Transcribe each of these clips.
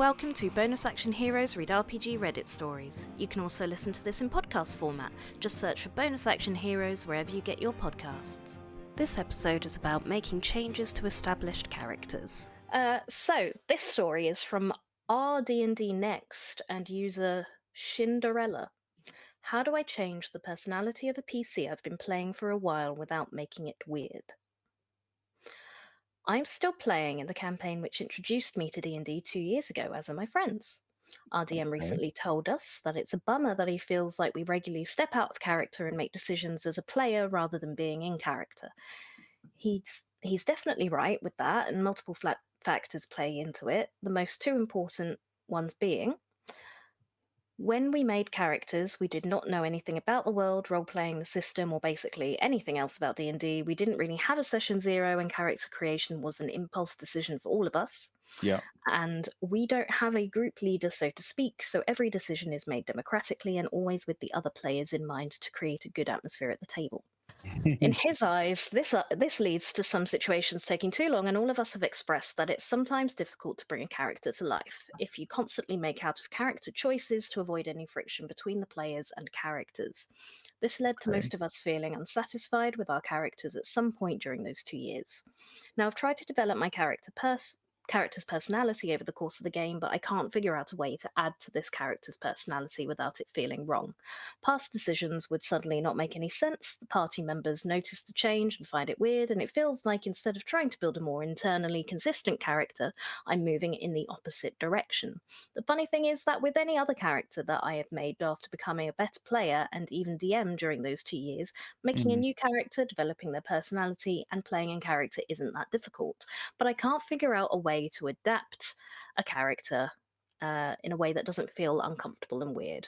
welcome to Bonus Action Heroes Read RPG Reddit Stories. You can also listen to this in podcast format. Just search for Bonus Action Heroes wherever you get your podcasts. This episode is about making changes to established characters. So this story is from RD&D Next and user Shinderella. How do I change the personality of a PC I've been playing for a while without making it weird? I'm still playing in the campaign which introduced me to D&D 2 years ago, as are my friends. Our DM recently told us that it's a bummer that he feels like we regularly step out of character and make decisions as a player rather than being in character. He's definitely right with that, and multiple factors play into it, the most two important ones being when we made characters, we did not know anything about the world, role-playing the system, or basically anything else about D&D. We didn't really have a session zero, and character creation was an impulse decision for all of us. Yeah. And we don't have a group leader, so to speak, so every decision is made democratically and always with the other players in mind to create a good atmosphere at the table. In his eyes, this leads to some situations taking too long, and all of us have expressed that it's sometimes difficult to bring a character to life if you constantly make out of character choices to avoid any friction between the players and characters. This led to most of us feeling unsatisfied with our characters at some point during those 2 years. Now, I've tried to develop my character's personality over the course of the game, but I can't figure out a way to add to this character's personality without it feeling wrong. Past decisions would suddenly not make any sense, the party members notice the change and find it weird, and it feels like instead of trying to build a more internally consistent character, I'm moving in the opposite direction. The funny thing is that with any other character that I have made after becoming a better player and even DM during those 2 years, making a new character, developing their personality, and playing in character isn't that difficult. But I can't figure out a way to adapt a character in a way that doesn't feel uncomfortable and weird.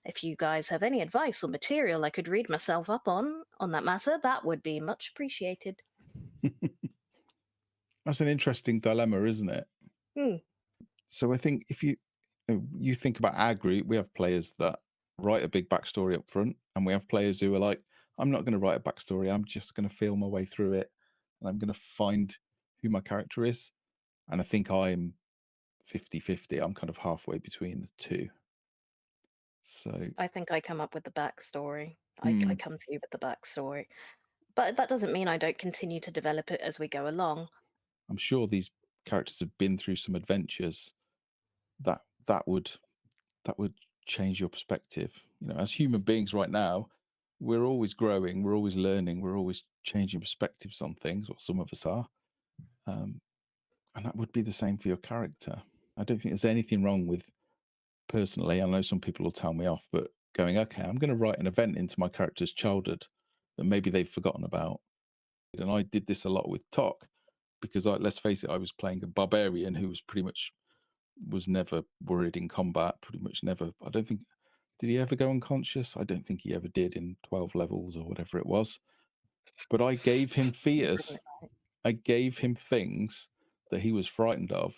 If you guys have any advice or material I could read myself up on that matter, that would be much appreciated. That's an interesting dilemma, isn't it? So I think if you think about our group, we have players that write a big backstory up front, and we have players who are like, I'm not going to write a backstory, I'm just going to feel my way through it, and I'm going to find who my character is. And I think I'm 50-50. I'm kind of halfway between the two. So I think I come up with the backstory. I come to you with the backstory. But that doesn't mean I don't continue to develop it as we go along. I'm sure these characters have been through some adventures that would change your perspective. You know, as human beings right now, we're always growing, we're always learning, we're always changing perspectives on things, or some of us are. And that would be the same for your character. I don't think there's anything wrong with, personally, I know some people will tell me off, but going, okay, I'm going to write an event into my character's childhood that maybe they've forgotten about. And I did this a lot with Tok, because let's face it, I was playing a barbarian who was never worried in combat, pretty much never. I don't think, did he ever go unconscious? I don't think he ever did in 12 levels or whatever it was. But I gave him fears. I gave him things that he was frightened of.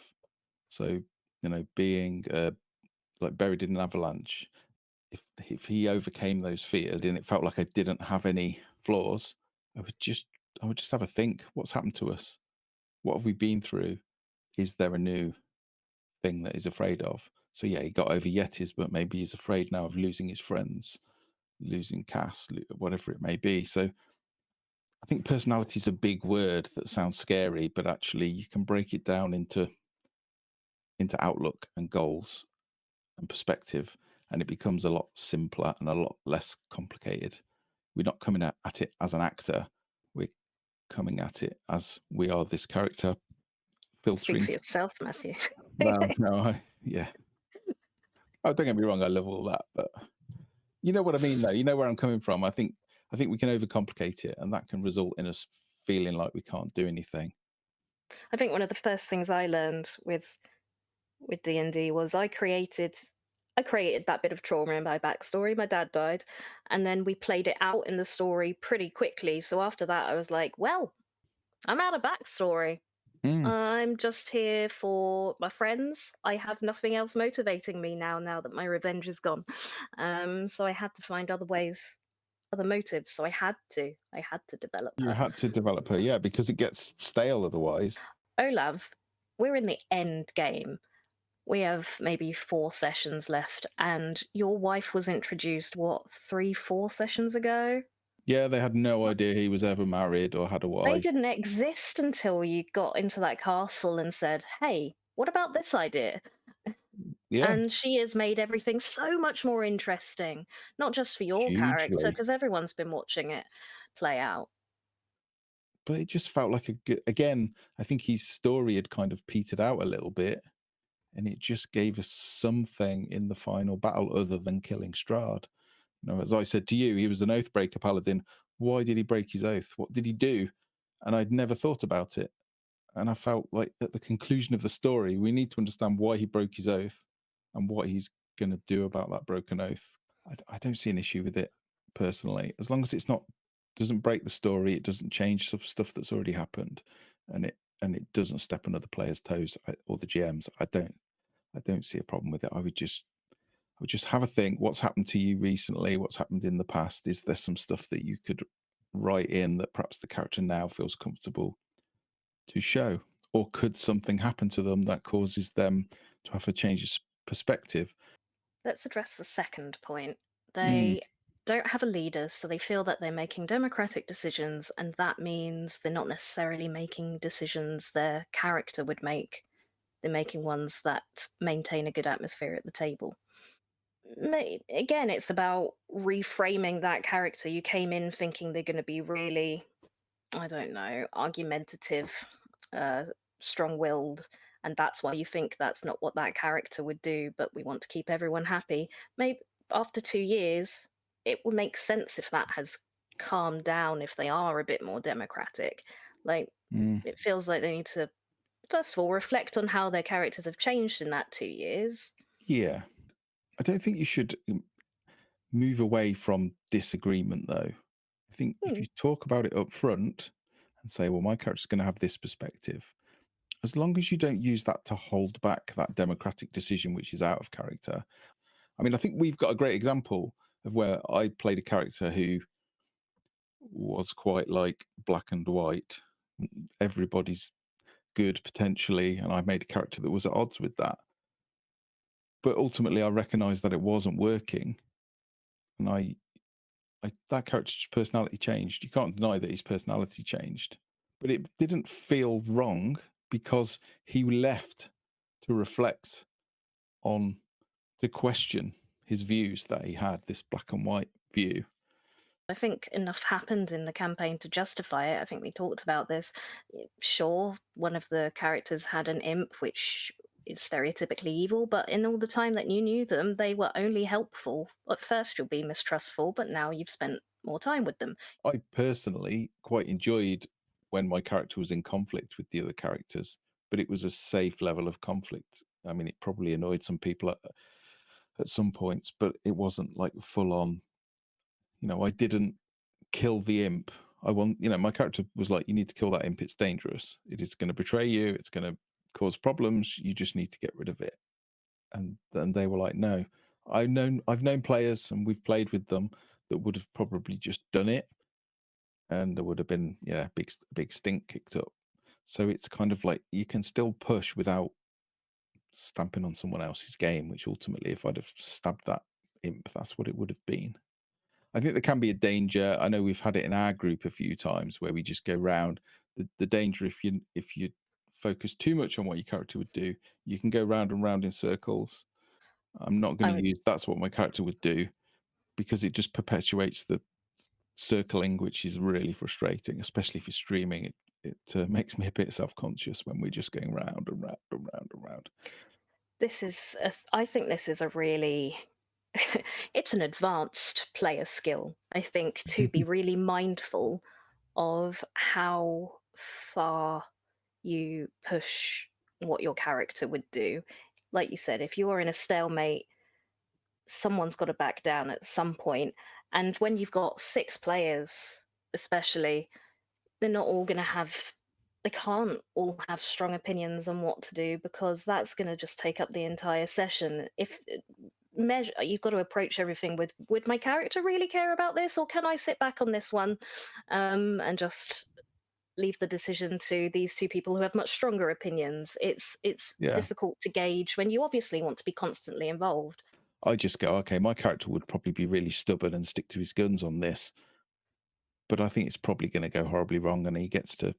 So, you know, being like buried in an avalanche, if he overcame those fears and it felt like I didn't have any flaws, I would just have a think, what's happened to us? What have we been through? Is there a new thing that he's afraid of? So yeah, he got over Yetis, but maybe he's afraid now of losing his friends, losing Cass, whatever it may be. So I think personality is a big word that sounds scary, but actually you can break it down into outlook and goals and perspective, and it becomes a lot simpler and a lot less complicated. We're not coming at it as an actor, we're coming at it as we are this character, filtering. Speak for yourself, Matthew. No, yeah. Oh, don't get me wrong, I love all that, but you know what I mean, though. You know where I'm coming from. I think we can overcomplicate it, and that can result in us feeling like we can't do anything. I think one of the first things I learned with D&D was I created that bit of trauma in my backstory. My dad died, and then we played it out in the story pretty quickly. So after that, I was like, well, I'm out of backstory. I'm just here for my friends. I have nothing else motivating me now that my revenge is gone. So I had to find other ways, other motives. So I had to develop her. You had to develop her, yeah, because it gets stale otherwise. Olav, we're in the end game. we have maybe 4 sessions left, and your wife was introduced, what, 3, 4 sessions ago? Yeah, they had no idea he was ever married or had a They wife. didn't exist until you got into that castle and said, "Hey, what about this idea?" Yeah, And she has made everything so much more interesting, not just for your character, hugely. because everyone's been watching it play out. But it just felt like a good, again, I think his story had kind of petered out a little bit, and it just gave us something in the final battle other than killing Strahd. You know, as I said to you, he was an Oathbreaker paladin. Why did he break his oath? What did he do? And I'd never thought about it. And I felt like at the conclusion of the story, we need to understand why he broke his oath and what he's going to do about that broken oath. I don't see an issue with it personally, as long as it's not doesn't break the story, it doesn't change some stuff that's already happened, and it doesn't step on other players' toes or the GMs. I don't see a problem with it. I would just have a think. What's happened to you recently? What's happened in the past? Is there some stuff that you could write in that perhaps the character now feels comfortable to show? Or could something happen to them that causes them to have a change of perspective? Let's address the second point. Mm, They don't have a leader, so they feel that they're making democratic decisions, and that means they're not necessarily making decisions their character would make. They're making ones that maintain a good atmosphere at the table. Again, it's about reframing that character. You came in thinking they're going to be really, I don't know, argumentative, uh, strong willed, and that's why you think that's not what that character would do, but we want to keep everyone happy. Maybe after 2 years, it will make sense if that has calmed down, if they are a bit more democratic. Like, mm, it feels like they need to, first of all, reflect on how their characters have changed in that 2 years. yeah. I don't think you should move away from disagreement, though. I think if Hmm. you talk about it up front and say, well, my character's going to have this perspective, as long as you don't use that to hold back that democratic decision, which is out of character. I mean, I think we've got a great example of where I played a character who was quite like black and white. Everybody's good potentially, and I made a character that was at odds with that. But ultimately, I recognized that it wasn't working, and that character's personality changed. You can't deny that his personality changed, but it didn't feel wrong because he left to reflect on, to question his views that he had, this black and white view. I think enough happened in the campaign to justify it. I think we talked about this. Sure, one of the characters had an imp, which is stereotypically evil, but in all the time that you knew them, they were only helpful. At first, you'll be mistrustful, but now you've spent more time with them. I personally quite enjoyed when my character was in conflict with the other characters, but it was a safe level of conflict. I mean, it probably annoyed some people at some points, but it wasn't like full on. I didn't kill the imp. My character was like, you need to kill that imp. It's dangerous. It is going to betray you. It's going to cause problems. You just need to get rid of it. And then they were like, no. I've known players, and we've played with them, that would have probably just done it, and there would have been big stink kicked up. So it's kind of like you can still push without stamping on someone else's game, which ultimately, if I'd have stabbed that imp, that's what it would have been. I think there can be a danger. I know we've had it in our group a few times where we just go round. The danger, if you focus too much on what your character would do, you can go round and round in circles. I'm not going I to would use that's what my character would do, because it just perpetuates the circling, which is really frustrating, especially if you're streaming. It makes me a bit self-conscious when we're just going round and round and round and round. I think this is a really it's an advanced player skill. I think to be really mindful of how far you push what your character would do. Like you said, if you're in a stalemate, someone's got to back down at some point. And when you've got 6 players, especially, they're not all going to have, they can't all have strong opinions on what to do because that's going to just take up the entire session. If measure, you've got to approach everything with, would my character really care about this, or can I sit back on this one and just leave the decision to these two people who have much stronger opinions. It's Yeah. difficult to gauge when you obviously want to be constantly involved. I just go, okay, my character would probably be really stubborn and stick to his guns on this, but I think it's probably going to go horribly wrong, and he gets to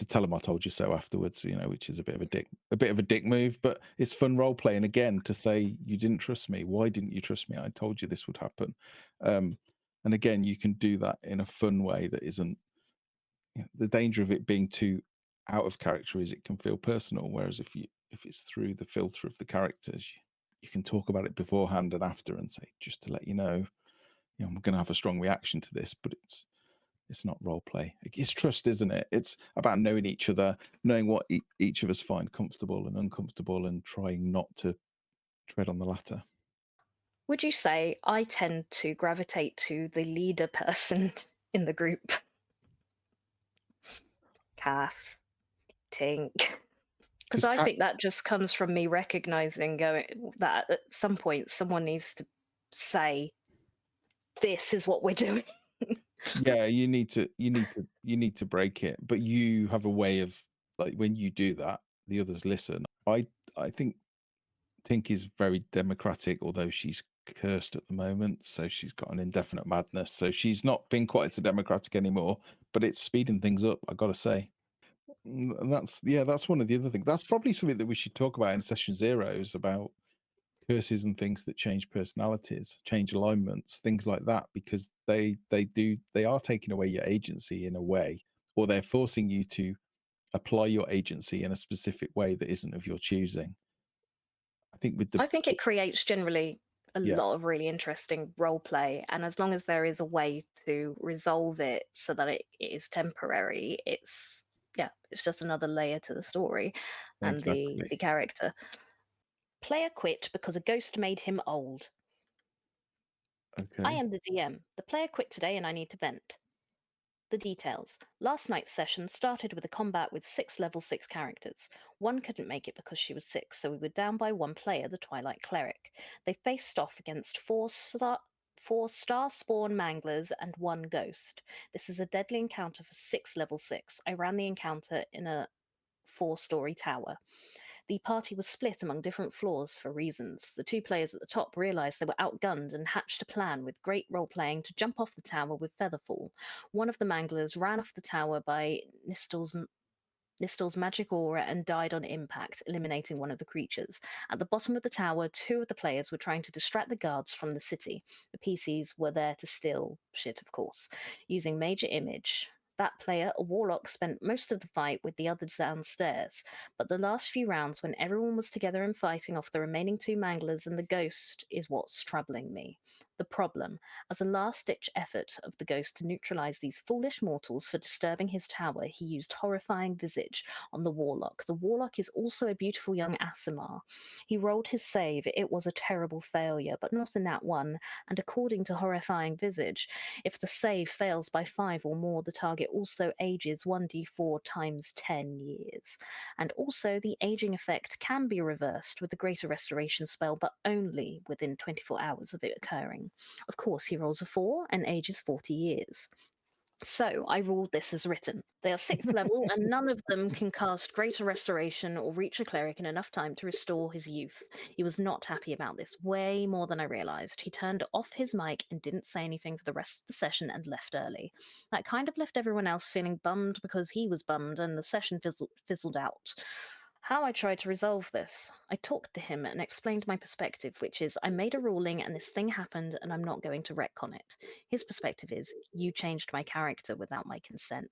tell him I told you so afterwards, which is a bit of a dick move, but it's fun role playing again to say you didn't trust me. Why didn't you trust me? I told you this would happen. And again, you can do that in a fun way that isn't, the danger of it being too out of character is it can feel personal. Whereas if it's through the filter of the characters, you can talk about it beforehand and after and say, just to let you know, I'm going to have a strong reaction to this, but it's not role play. It's trust, isn't it? It's about knowing each other, knowing what each of us find comfortable and uncomfortable, and trying not to tread on the latter. Would you say I tend to gravitate to the leader person in the group? Cass, Tink. Because Because I think that just comes from me recognizing that at some point someone needs to say, this is what we're doing. yeah, you need to break it, but you have a way of, like, when you do that, the others listen. I think Tink is very democratic, although she's cursed at the moment, so she's got an indefinite madness, so she's not being quite so democratic anymore, but it's speeding things up, I gotta say. And that's one of the other things. That's probably something that we should talk about in session zeros, about curses and things that change personalities, change alignments, things like that, because they are taking away your agency in a way, or they're forcing you to apply your agency in a specific way that isn't of your choosing. I think with the I think it creates generally a yeah, lot of really interesting role play, and as long as there is a way to resolve it so that it is temporary, it's just another layer to the story and the exactly. character. Player quit because a ghost made him old. I Okay. am the DM. The player quit today and I need to vent. The details. Last night's session started with a combat with 6 level 6 characters. One couldn't make it because she was sick, so we were down by one player, the Twilight Cleric. They faced off against four star spawn manglers and one ghost. This is a deadly encounter for 6 level 6. I ran the encounter in a 4-story tower. The party was split among different floors for reasons. The two players at the top realized they were outgunned and hatched a plan with great role playing to jump off the tower with Featherfall. One of the manglers ran off the tower by Nistel's magic aura and died on impact, eliminating one of the creatures. At the bottom of the tower, two of the players were trying to distract the guards from the city. The PCs were there to steal shit, of course, using major image. That player, a warlock, spent most of the fight with the others downstairs, but the last few rounds, when everyone was together and fighting off the remaining two manglers and the ghost, is what's troubling me. The problem, as a last ditch effort of the ghost to neutralize these foolish mortals for disturbing his tower, he used Horrifying Visage on the Warlock. The Warlock is also a beautiful young Asimar. He rolled his save. It was a terrible failure, but not a nat 1, and according to Horrifying Visage, if the save fails by 5 or more, the target also ages 1d4 times 10 years. And also, the aging effect can be reversed with the Greater Restoration spell, but only within 24 hours of it occurring. Of course, he rolls a 4 and ages 40 years. So I ruled this as written. They are 6th level, and none of them can cast Greater Restoration or reach a cleric in enough time to restore his youth. He was not happy about this, way more than I realised. He turned off his mic and didn't say anything for the rest of the session and left early. That kind of left everyone else feeling bummed because he was bummed, and the session fizzled out. How I tried to resolve this. I talked to him and explained my perspective, which is I made a ruling and this thing happened and I'm not going to retcon it. His perspective is you changed my character without my consent.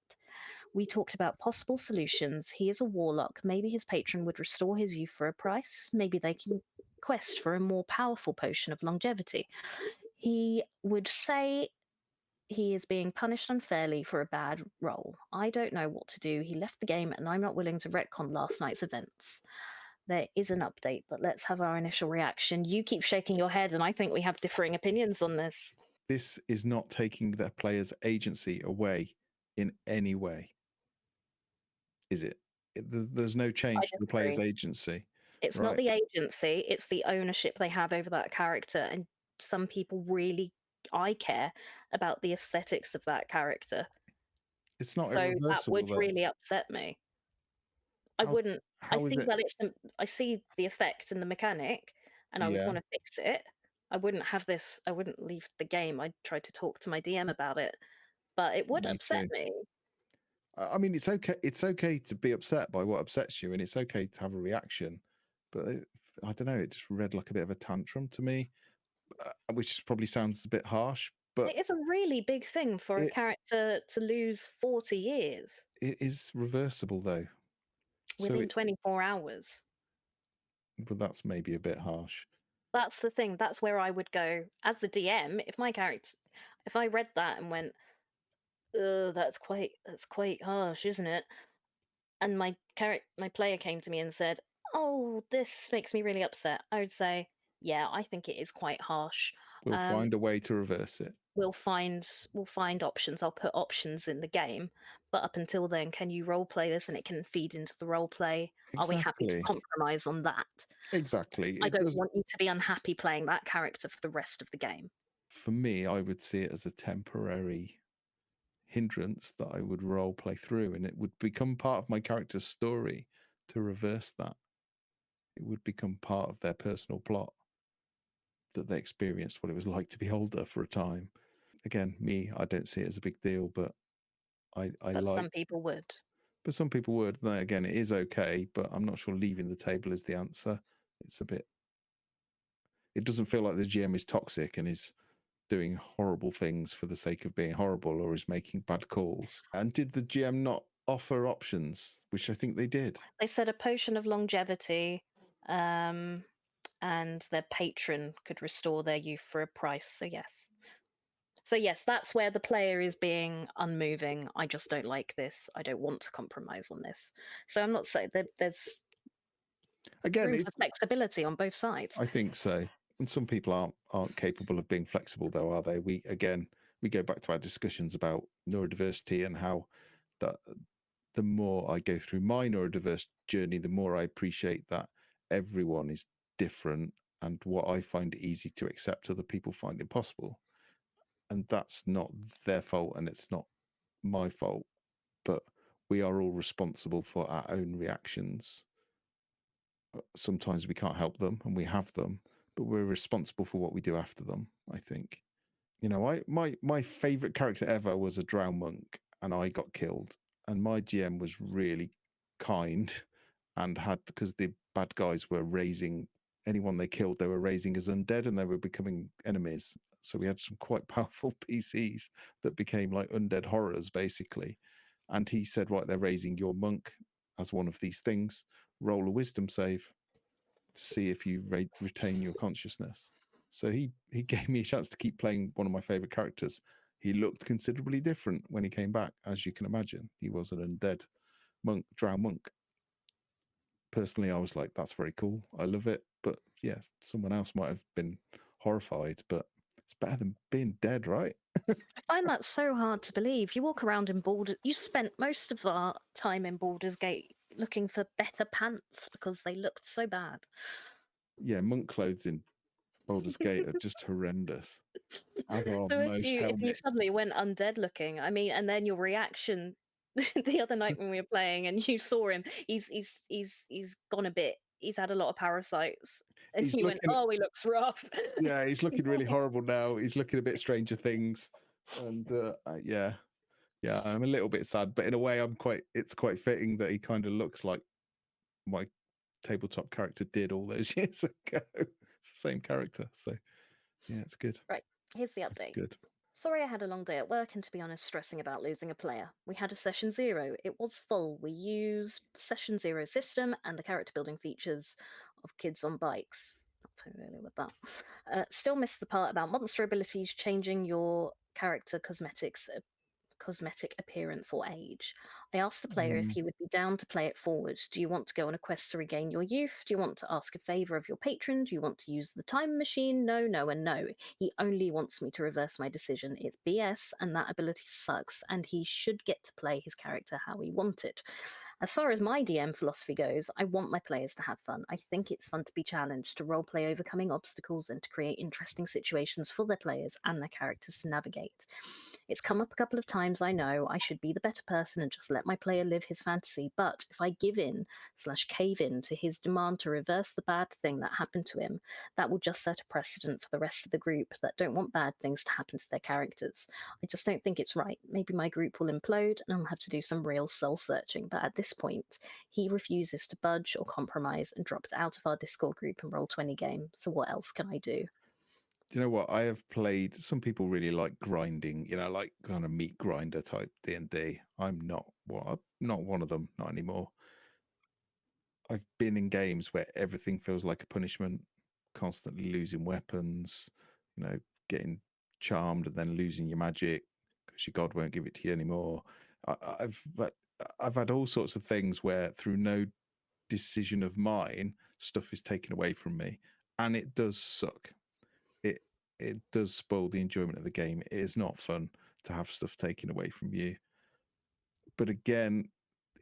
We talked about possible solutions. He is a warlock. Maybe his patron would restore his youth for a price. Maybe they can quest for a more powerful potion of longevity. He would say he is being punished unfairly for a bad role. I don't know what to do. He left the game, and I'm not willing to retcon last night's events. There is an update, but let's have our initial reaction. You keep shaking your head, and I think we have differing opinions on this. This is not taking their players' agency away in any way, is it? There's no I change to the player's disagree. agency, It's not right? the agency, it's the ownership they have over that character, and some people really, I care about the aesthetics of that character. It's not So that irreversible would though. really upset me. I How's wouldn't. I how is think it? that I see the effect and the mechanic, and I would Yeah, wanna fix it. I wouldn't leave the game. I'd try to talk to my DM about it, but it would me upset too. me. I mean, it's okay. It's okay to be upset by what upsets you, and it's okay to have a reaction. But I don't know. It just read like a bit of a tantrum to me, which probably sounds a bit harsh, but It is a really big thing for a it character to lose 40 years it is reversible though. So within it's 24 hours. but that's maybe a bit harsh. That's the thing. That's where I would go as the DM. If I read that and went, "Ugh, that's quite harsh, isn't it?" And my player came to me and said, "Oh, this makes me really upset." I would say, "Yeah, I think it is quite harsh. We'll Um, find a way to reverse it. we'll find options. I'll put options in the game, but up until then, can you role play this and it can feed into the role play? Are we happy to Exactly. compromise on that? Exactly. I It don't does. want you to be unhappy playing that character for the rest of the game." For me, I would see it as a temporary hindrance that I would role play through, and it would become part of my character's story to reverse that. It would become part of their personal plot that they experienced what it was like to be older for a time. Again, me, I don't see it as a big deal, but I But like, some people would. but some people would. Again, it is okay, but I'm not sure leaving the table is the answer. It's a bit, it doesn't feel like the GM is toxic and is doing horrible things for the sake of being horrible or is making bad calls. And did the GM not offer options, which I think they did? They said a potion of longevity, um, and their patron could restore their youth for a price. So yes. So yes, that's where the player is being unmoving. I just don't like this. I don't want to compromise on this. So I'm not saying that there's Again, room for it's, flexibility on both sides. I think so. And some people aren't capable of being flexible, though, are they? We go back to our discussions about neurodiversity and how that the more I go through my neurodiverse journey, the more I appreciate that everyone is different, and what I find easy to accept, other people find impossible. And that's not their fault, and it's not my fault. But we are all responsible for our own reactions. Sometimes we can't help them, and we have them, but we're responsible for what we do after them, I think. My favorite character ever was a drow monk, and I got killed. And my GM was really kind and had, because the bad guys were raising anyone they killed, they were raising as undead and they were becoming enemies. So we had some quite powerful PCs that became like undead horrors, basically. And he said, right, they're raising your monk as one of these things. Roll a wisdom save to see if you retain your consciousness. So he gave me a chance to keep playing one of my favorite characters. He looked considerably different when he came back, as you can imagine. He was an undead monk, drow monk. Personally, I was like, that's very cool. I love it. But yes, someone else might have been horrified, but it's better than being dead, right? I find that so hard to believe. You walk around in You spent most of our time in Baldur's Gate looking for better pants because they looked so bad. Yeah, monk clothes in Baldur's Gate are just horrendous. As are So most if you helmets. suddenly went undead looking, I mean, and then your reaction the other night when we were playing and you saw him, he's gone a bit. He's had a lot of parasites, and He's you went, looking "Oh, he looks rough." Yeah, he's looking really horrible now. He's looking a bit Stranger Things. And yeah, yeah, I'm a little bit sad, but in a way it's quite fitting that he kind of looks like my tabletop character did all those years ago. It's the same character. So yeah, it's good. Right, here's the It's update. good. Sorry I had a long day at work and to be honest, stressing about losing a player. We had a session 0. It was full. We used the session 0 system and the character building features of kids on bikes. Not familiar with that. Still missed the part about monster abilities changing your character cosmetic appearance or age. I asked the player if Mm, he would be down to play it forward. Do you want to go on a quest to regain your youth? Do you want to ask a favour of your patron? Do you want to use the time machine? No, no, and no. He only wants me to reverse my decision. It's BS, and that ability sucks, and he should get to play his character how he wanted. As far as my DM philosophy goes, I want my players to have fun. I think it's fun to be challenged, to roleplay overcoming obstacles, and to create interesting situations for their players and their characters to navigate. It's come up a couple of times, I know. I should be the better person and just let my player live his fantasy, but if I give in/cave in to his demand to reverse the bad thing that happened to him, that will just set a precedent for the rest of the group that don't want bad things to happen to their characters. I just don't think it's right. Maybe my group will implode and I'll have to do some real soul searching, but at this point, he refuses to budge or compromise and dropped out of our Discord group and Roll20 game, so what else can I do? Do you know what? I have played, some people really like grinding, like kind of meat grinder type D&D. I'm not one of them, not anymore. I've been in games where everything feels like a punishment, constantly losing weapons, getting charmed and then losing your magic because your god won't give it to you anymore. I've had all sorts of things where through no decision of mine, stuff is taken away from me, and it does suck. It does spoil the enjoyment of the game. It is not fun to have stuff taken away from you. But again,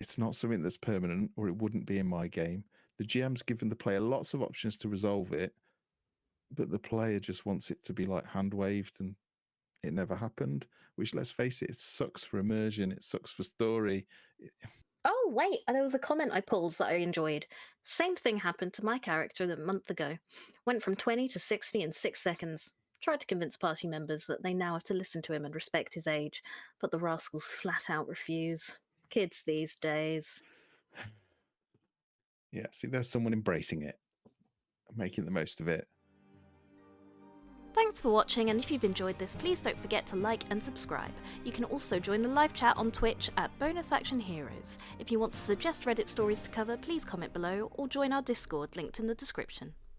it's not something that's permanent, or it wouldn't be in my game. The GM's given the player lots of options to resolve it, but the player just wants it to be like hand waved and it never happened, which, let's face it sucks for immersion, it sucks for story. Oh, wait, there was a comment I pulled that I enjoyed. Same thing happened to my character a month ago. Went from 20 to 60 in 6 seconds. Tried to convince party members that they now have to listen to him and respect his age, but the rascals flat out refuse. Kids these days. Yeah, see, there's someone embracing it, making the most of it. Thanks for watching, and if you've enjoyed this, please don't forget to like and subscribe. You can also join the live chat on Twitch at Bonus Action Heroes. If you want to suggest Reddit stories to cover, please comment below or join our Discord linked in the description.